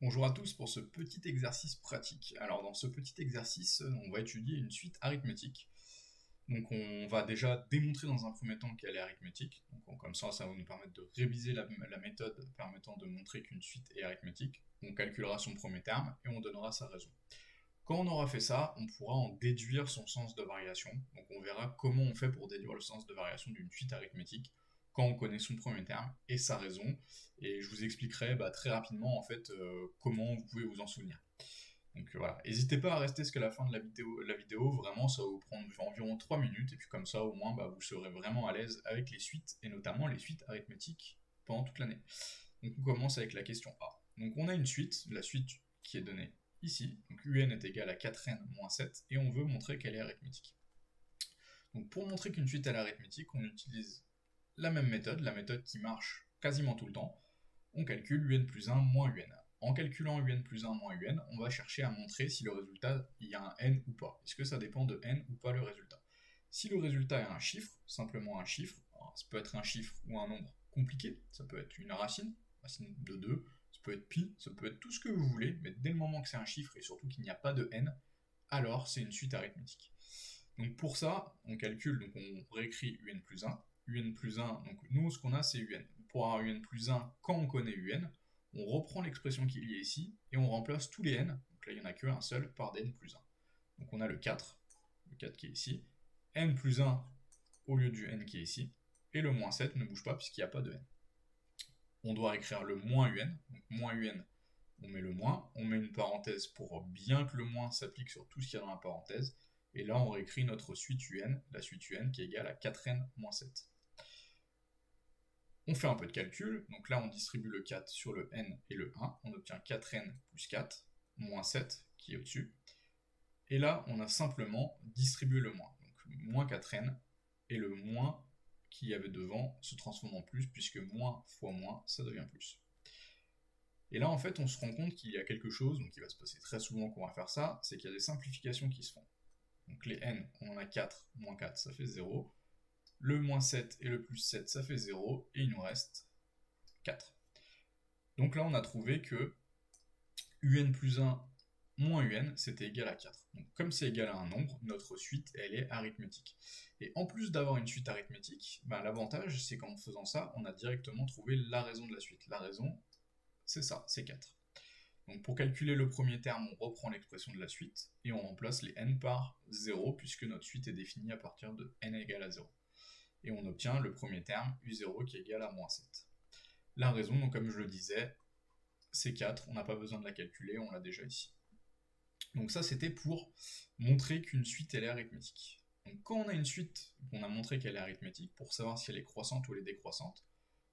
Bonjour à tous pour ce petit exercice pratique. Alors dans ce petit exercice, on va étudier une suite arithmétique. Donc on va déjà démontrer dans un premier temps qu'elle est arithmétique. Comme ça va nous permettre de réviser la méthode permettant de montrer qu'une suite est arithmétique. On calculera son premier terme et on donnera sa raison. Quand on aura fait ça, on pourra en déduire son sens de variation. Donc on verra comment on fait pour déduire le sens de variation d'une suite arithmétique quand on connaît son premier terme et sa raison. Et je vous expliquerai très rapidement en fait comment vous pouvez vous en souvenir. Donc voilà, n'hésitez pas à rester jusqu'à la fin de la vidéo, vraiment ça va vous prendre environ 3 minutes, et puis comme ça au moins vous serez vraiment à l'aise avec les suites, et notamment les suites arithmétiques pendant toute l'année. Donc on commence avec la question A. Donc on a une suite, la suite qui est donnée ici, donc un est égal à 4n moins 7, et on veut montrer qu'elle est arithmétique. Donc pour montrer qu'une suite est arithmétique, on utilise la même méthode, la méthode qui marche quasiment tout le temps. On calcule un plus 1 moins un. En calculant un plus 1 moins un, on va chercher à montrer si le résultat, il y a un n ou pas. Est-ce que ça dépend de n ou pas le résultat? Si le résultat est un chiffre, simplement un chiffre, alors ça peut être un chiffre ou un nombre compliqué, ça peut être une racine de 2, ça peut être pi, ça peut être tout ce que vous voulez, mais dès le moment que c'est un chiffre et surtout qu'il n'y a pas de n, alors c'est une suite arithmétique. Donc pour ça, on calcule, donc on réécrit un plus 1, un plus 1, donc nous ce qu'on a c'est un. Pour avoir un plus 1 quand on connaît un, on reprend l'expression qu'il y a ici et on remplace tous les n, donc là il n'y en a qu'un seul, par n plus 1. Donc on a le 4 qui est ici, n plus 1 au lieu du n qui est ici, et le moins 7 ne bouge pas puisqu'il n'y a pas de n. On doit écrire le moins un, donc moins un, on met le moins, on met une parenthèse pour bien que le moins s'applique sur tout ce qu'il y a dans la parenthèse, et là on réécrit notre suite un, la suite un qui est égale à 4n moins 7. On fait un peu de calcul, donc là on distribue le 4 sur le n et le 1, on obtient 4n plus 4, moins 7 qui est au-dessus. Et là on a simplement distribué le moins, donc moins 4n, et le moins qu'il y avait devant se transforme en plus, puisque moins fois moins, ça devient plus. Et là en fait on se rend compte qu'il y a quelque chose, donc il va se passer très souvent qu'on va faire ça, c'est qu'il y a des simplifications qui se font. Donc les n, on en a 4, moins 4, ça fait 0. Le moins 7 et le plus 7, ça fait 0, et il nous reste 4. Donc là, on a trouvé que un plus 1 moins un, c'était égal à 4. Donc comme c'est égal à un nombre, notre suite, elle est arithmétique. Et en plus d'avoir une suite arithmétique, l'avantage, c'est qu'en faisant ça, on a directement trouvé la raison de la suite. La raison, c'est ça, c'est 4. Donc pour calculer le premier terme, on reprend l'expression de la suite, et on remplace les n par 0, puisque notre suite est définie à partir de n égale à 0. Et on obtient le premier terme, u0 qui est égal à moins 7. La raison, donc comme je le disais, c'est 4, on n'a pas besoin de la calculer, on l'a déjà ici. Donc ça c'était pour montrer qu'une suite elle est arithmétique. Donc quand on a une suite, on a montré qu'elle est arithmétique, pour savoir si elle est croissante ou elle est décroissante,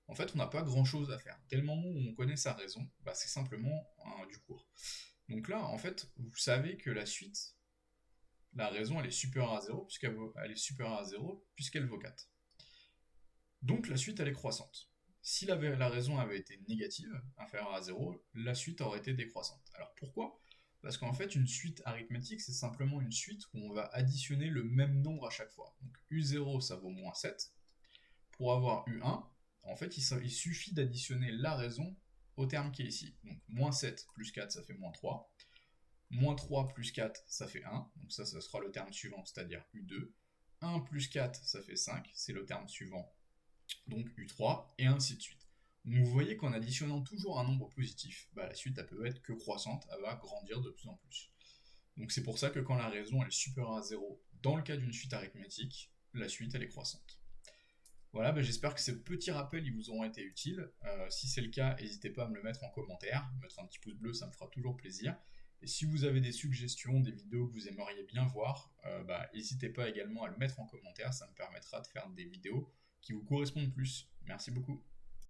en fait on n'a pas grand chose à faire. Dès le moment où on connaît sa raison, c'est simplement du cours. Donc là en fait vous savez que la suite, la raison elle est supérieure à 0 puisqu'elle vaut 4. Donc la suite elle est croissante. Si la raison avait été négative, inférieure à 0, la suite aurait été décroissante. Alors pourquoi? Parce qu'en fait une suite arithmétique c'est simplement une suite où on va additionner le même nombre à chaque fois. Donc u0 ça vaut moins 7. Pour avoir u1, en fait il suffit d'additionner la raison au terme qui est ici. Donc moins 7 plus 4 ça fait moins 3. Moins 3 plus 4 ça fait 1. Donc ça sera le terme suivant, c'est-à-dire u2. 1 plus 4 ça fait 5, c'est le terme suivant, donc U3, et ainsi de suite. Donc vous voyez qu'en additionnant toujours un nombre positif, la suite elle peut être que croissante, elle va grandir de plus en plus. Donc c'est pour ça que quand la raison elle est supérieure à 0, dans le cas d'une suite arithmétique, la suite elle est croissante. Voilà, j'espère que ces petits rappels ils vous auront été utiles. Si c'est le cas, n'hésitez pas à me le mettre en commentaire, mettre un petit pouce bleu, ça me fera toujours plaisir. Et si vous avez des suggestions, des vidéos que vous aimeriez bien voir, n'hésitez pas également à le mettre en commentaire, ça me permettra de faire des vidéos qui vous correspondent plus. Merci beaucoup.